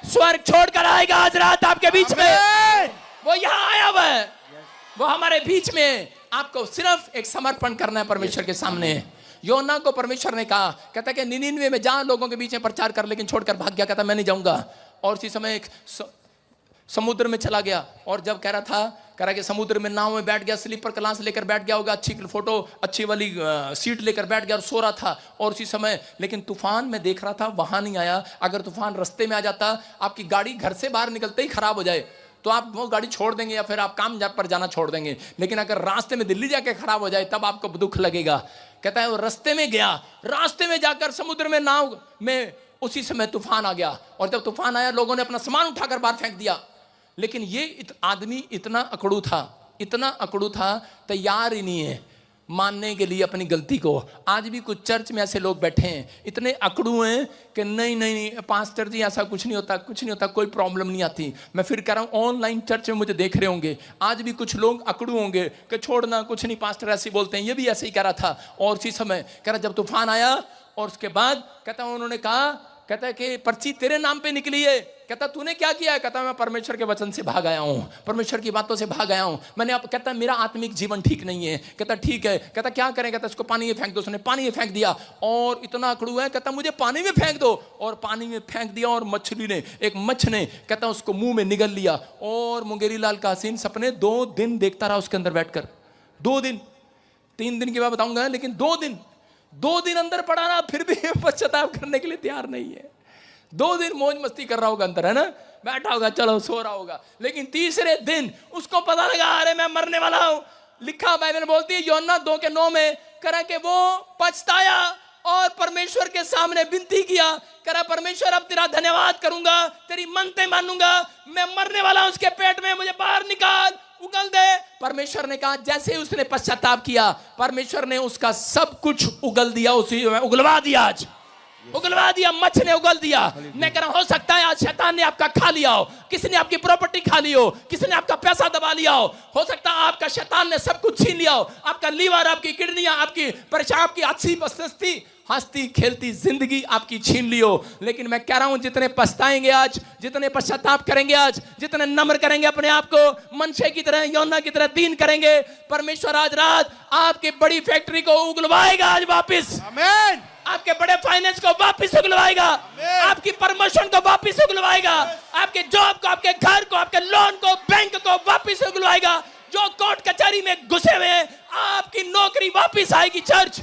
स्वर्ग छोड़कर आएगा आज रात आपके बीच में। वो यहां आया हुआ है, वो हमारे बीच में। आपको सिर्फ एक समर्पण करना है परमेश्वर के सामने। योना को परमेश्वर ने कहा, कहता कि निनिनवे में जा, लोगों के बीच में प्रचार कर, लेकिन छोड़कर भाग गया। कहता मैं नहीं जाऊंगा। और उसी समय एक समुद्र में चला गया, और जब कह रहा कि समुद्र में नाव में बैठ गया, स्लीपर क्लास लेकर बैठ गया होगा, अच्छी फोटो अच्छी वाली सीट लेकर बैठ गया और सो रहा था। और उसी समय लेकिन तूफान में देख रहा था, वहां नहीं आया। अगर तूफान रास्ते में आ जाता, आपकी गाड़ी घर से बाहर निकलते ही खराब हो जाए, तो आप वो गाड़ी छोड़ देंगे या फिर आप काम पर जाना छोड़ देंगे। लेकिन अगर रास्ते में दिल्ली जाके खराब हो जाए, तब आपको दुख लगेगा। कहता है वो रास्ते में गया, रास्ते में जाकर समुद्र में नाव में उसी समय तूफान आ गया। और जब तूफान आया, लोगों ने अपना सामान उठाकर बाहर फेंक दिया। लेकिन ये आदमी इतना अकड़ू था, तैयार ही नहीं है मानने के लिए अपनी गलती को। आज भी कुछ चर्च में ऐसे लोग बैठे हैं, इतने अकड़ू हैं कि नहीं पास्टर जी ऐसा कुछ नहीं होता, कोई प्रॉब्लम नहीं आती। मैं फिर कह रहा हूँ, ऑनलाइन चर्च में मुझे देख रहे होंगे, आज भी कुछ लोग अकड़ू होंगे कि छोड़ना, कुछ नहीं, पास्टर ऐसे ही बोलते हैं। ये भी ऐसे ही कह रहा था। और उसी समय कह रहा जब तूफान आया, और उसके बाद कहता उन्होंने कहा, कहता है कि पर्ची तेरे नाम पे निकली है। कहता तूने क्या किया है? कहता मैं परमेश्वर के वचन से भाग आया हूं, परमेश्वर की बातों से भाग आया हूं। मैंने आप, कहता मेरा आत्मिक जीवन ठीक नहीं है। कहता ठीक है। कहता क्या करें? कहता इसको पानी में फेंक दो। उसने पानी में फेंक दिया, और इतना अकड़ू है, कहता मुझे पानी में फेंक दो। और पानी में फेंक दिया, और मछली ने, एक मच्छ ने, कहता उसको मुंह में निगल लिया। और मुंगेरी लाल का हसीन सपने 2 दिन देखता रहा उसके अंदर बैठकर। 2 दिन, 3 दिन की बात बताऊंगा, लेकिन 2 दिन अंदर पड़ा रहा, फिर भी पश्चाताप करने के लिए तैयार नहीं है। 2 दिन मौज मस्ती कर रहा होगा अंदर, है ना, बैठा होगा, चलो सो रहा होगा। लेकिन तीसरे दिन उसको पता लगा, अरे मैं मरने वाला हूं। लिखा बाइबल बोलती है योना 2:9 में, करा कि वो पछताया और परमेश्वर के सामने विनती किया, करा परमेश्वर अब तेरा धन्यवाद करूंगा, तेरी मनते मानूंगा, मैं मरने वाला हूं, उसके पेट में मुझे बाहर निकाल, उगल दे। परमेश्वर ने कहा, जैसे ही उसने पश्चाताप किया, परमेश्वर ने उसका सब कुछ उगल दिया, उसी में उगलवा दिया। आज उगलवा दिया, मच्छ ने उगल दिया। मैं कह रहा हूं, हो सकता है आज शैतान ने आपका खा लिया हो, किसी ने आपकी प्रॉपर्टी खा ली हो, किसी ने आपका पैसा दबा लिया हो सकता है आपका शैतान ने सब कुछ छीन लिया हो, आपका लीवर, आपकी किडनियां, आपकी परेशान, आपकी अच्छी हंसती खेलती जिंदगी आपकी छीन ली हो। लेकिन मैं कह रहा हूं, जितने पछताएंगे आज, जितने पश्चाताप करेंगे आज, जितने नम्र करेंगे अपने आप को, मनशे की तरह, योना की तरह दीन करेंगे, परमेश्वर आज रात आपकी बड़ी फैक्ट्री को उगलवाएगा आज वापिस। आमीन। आपके बड़े फाइनेंस को वापिस उगलवाएगा, आपकी प्रमोशन को वापिस उगलवाएगा, आपके जॉब को, आपके घर को, आपके लोन को, बैंक को वापिस उगलवाएगा। जो कोर्ट कचहरी में घुसे हुए हैं, आपकी नौकरी वापिस आएगी। चर्च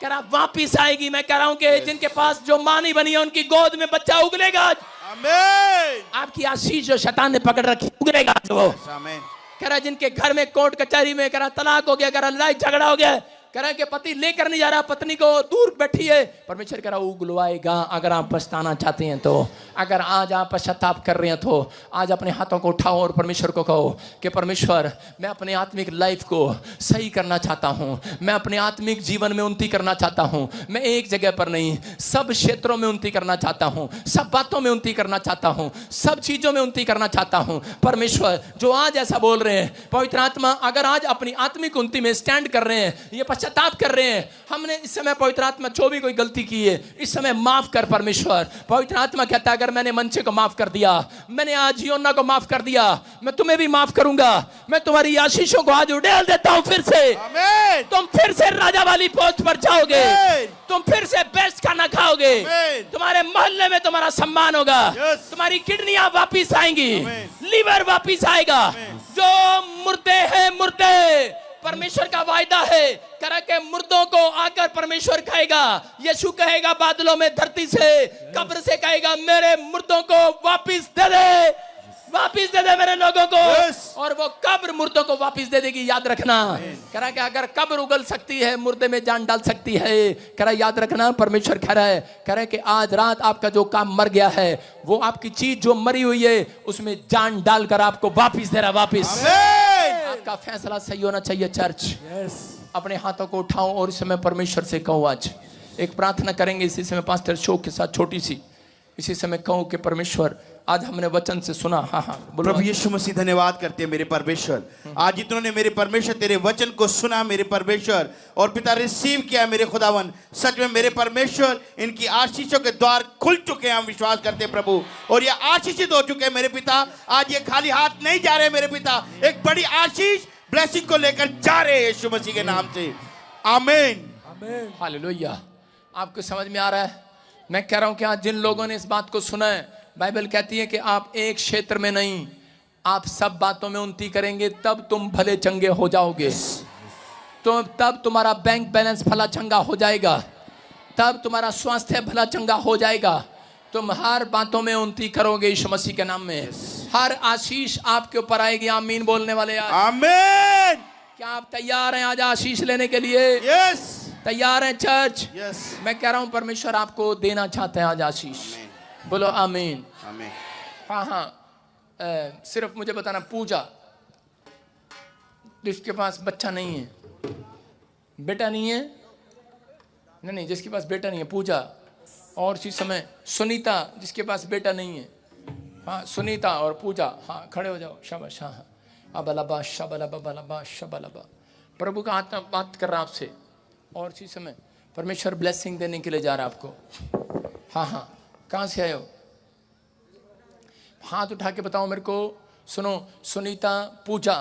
कह रहा वापिस आएगी। मैं कह रहा हूं कि जिनके पास जो मां नहीं बनी है, उनकी गोद में बच्चा उगलेगा। आमीन। आपकी आशीष जो शैतान ने पकड़ रखी उगलेगा। वो आमीन। कह रहा जिनके घर में कोर्ट कचहरी में कह रहा तलाक हो गया, कह रहा लड़ाई झगड़ा हो गया, कह रहा कि पति लेकर नहीं जा रहा, पत्नी को दूर बैठी है, परमेश्वर कह रहा उगलवाएगा। अगर आप पछताना चाहते हैं तो, अगर आज आप पश्चाताप कर रहे हैं तो आज अपने हाथों को उठाओ और परमेश्वर को कहो कि परमेश्वर मैं अपने आत्मिक लाइफ को सही करना चाहता हूं, मैं अपने आत्मिक जीवन में उन्नति करना चाहता हूं। मैं एक जगह पर नहीं, सब क्षेत्रों में उन्नति करना चाहता हूं, सब बातों में उन्नति करना चाहता हूं, सब चीजों में उन्नति करना चाहता हूं। परमेश्वर जो आज ऐसा बोल रहे हैं, पवित्र आत्मा अगर आज अपनी आत्मिक उन्नति में स्टैंड कर रहे हैं, ये पश्चाताप कर रहे हैं, हमने इस समय पवित्र आत्मा जो भी कोई गलती की है इस समय माफ कर परमेश्वर। पवित्र आत्मा कहता है अगर मैंने मनचे को माफ कर दिया, मैंने आज योना को माफ कर दिया, मैं तुम्हें भी माफ करूंगा। मैं तुम्हारी आशीषों को आज उड़ेल देता हूं फिर से। आमीन। तुम फिर से राजा वाली पोस्ट पर जाओगे, तुम फिर से बेस्ट खाना खाओगे, तुम्हारे मोहल्ले में तुम्हारा सम्मान होगा, तुम्हारी किडनियां वापिस आएंगी, लीवर वापिस आएगा। जो मुर्दे हैं मुर्दे, परमेश्वर का वायदा है करा के मुर्दों को आकर परमेश्वर कहेगा, यीशु कहेगा बादलों में धरती से, कब्र से कहेगा मेरे मुर्दों को वापिस दे दे। वापिस दे दे मेरे लोगों को। Yes. और वो कब्र मुर्दों को वापिस दे देगी, याद रखना। कह रहा है कि अगर कब्र उगल सकती है, मुर्दे में जान डाल सकती है। कह रहा है याद रखना, परमेश्वर कह रहा है, कह रहा है कि आज रात आपका जो काम मर गया है, वो आपकी चीज जो मरी हुई है, उसमें जान डालकर आपको वापिस दे रहा, वापिस। आमीन। आपका फैसला सही होना चाहिए चर्च। Yes. अपने हाथों को उठाओ और इस समय परमेश्वर से कहो, आज एक प्रार्थना करेंगे इसी समय पास्टर शो के साथ, छोटी सी। इसी समय कहो कि परमेश्वर आज हमने वचन से सुना। हाँ हाँ बोलो। प्रभु यीशु मसीह धन्यवाद करते हैं मेरे परमेश्वर, आज इतनों ने मेरे परमेश्वर तेरे वचन को सुना मेरे परमेश्वर, और पिता रिसीव किया मेरे खुदावन। सच में मेरे परमेश्वर इनकी आशीषों के द्वार खुल चुके हैं, हम विश्वास करते हैं प्रभु, और ये आशीषित हो चुके हैं मेरे पिता। आज ये खाली हाथ नहीं जा रहे मेरे पिता, एक बड़ी आशीष ब्लेसिंग को लेकर जा रहे हैं यीशु मसीह के नाम से। आमीन। Amen. हालेलुया। आपको समझ में आ रहा है? मैं कह रहा हूं कि आज जिन लोगों ने इस बात को सुना है, बाइबल कहती है कि आप एक क्षेत्र में नहीं, आप सब बातों में उन्नति करेंगे, तब तुम भले चंगे हो जाओगे। तो तब तुम्हारा बैंक बैलेंस भला चंगा हो जाएगा, तब तुम्हारा स्वास्थ्य भला चंगा हो जाएगा। तुम हर बातों में उन्नति करोगे यीशु मसीह के नाम में। हर आशीष आपके ऊपर आएगी। आमीन बोलने वाले आज। आमीन। क्या आप तैयार हैं आज आशीष लेने के लिए? यस तैयार हैं चर्च? यस। मैं कह रहा हूं परमेश्वर आपको देना चाहते हैं आज आशीष। बोलो आमीन। आमीन। हाँ हाँ, सिर्फ मुझे बताना, पूजा जिसके पास बच्चा नहीं है, बेटा नहीं है, नहीं जिसके पास बेटा नहीं है, पूजा। और इसी समय सुनीता जिसके पास बेटा नहीं है, हाँ सुनीता और पूजा, हाँ खड़े हो जाओ, शाबाश। हाँ हाँ, अबलबा शबलबा बलबा शबलबा। प्रभु का आत्मा बात कर रहा है आपसे, और इसी समय परमेश्वर ब्लेसिंग देने के लिए जा रहा है आपको। हाँ हाँ, कहाँ से आए हो? हाथ उठा के बताओ मेरे को। सुनो, सुनीता, पूजा,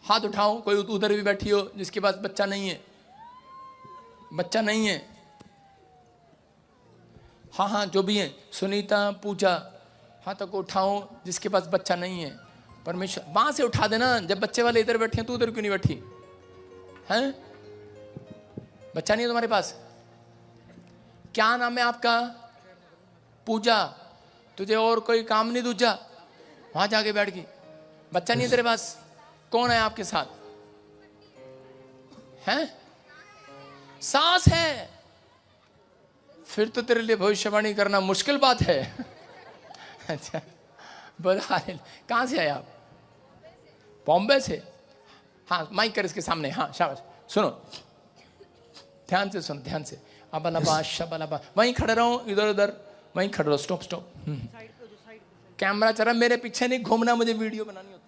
हाथ उठाओ। कोई उधर भी बैठी हो जिसके पास बच्चा नहीं है, बच्चा नहीं है। हाँ हाँ, जो भी है, सुनीता, पूजा, हाथों को उठाओ जिसके पास बच्चा नहीं है। परमेश्वर वहां से उठा देना। जब बच्चे वाले इधर बैठे हैं तो उधर क्यों नहीं बैठी हैं? बच्चा नहीं है तुम्हारे पास? क्या नाम है आपका? पूजा। तुझे और कोई काम नहीं दूजा? वहां जाके बैठ गई। बच्चा नहीं है तेरे पास? कौन है आपके साथ? हैं? सास है? फिर तो तेरे लिए भविष्यवाणी करना मुश्किल बात है। अच्छा, बोला कहां से आए आप? बॉम्बे से? हाँ माइक कर इसके सामने। हाँ शाबाश। सुनो ध्यान से, सुनो ध्यान से। अबलबा शबलबा। वहीं खड़े रहो, इधर उधर वहीं खड़े रहो। Stop stop. कैमरा चला, मेरे पीछे नहीं घूमना, मुझे वीडियो बनानी होती है।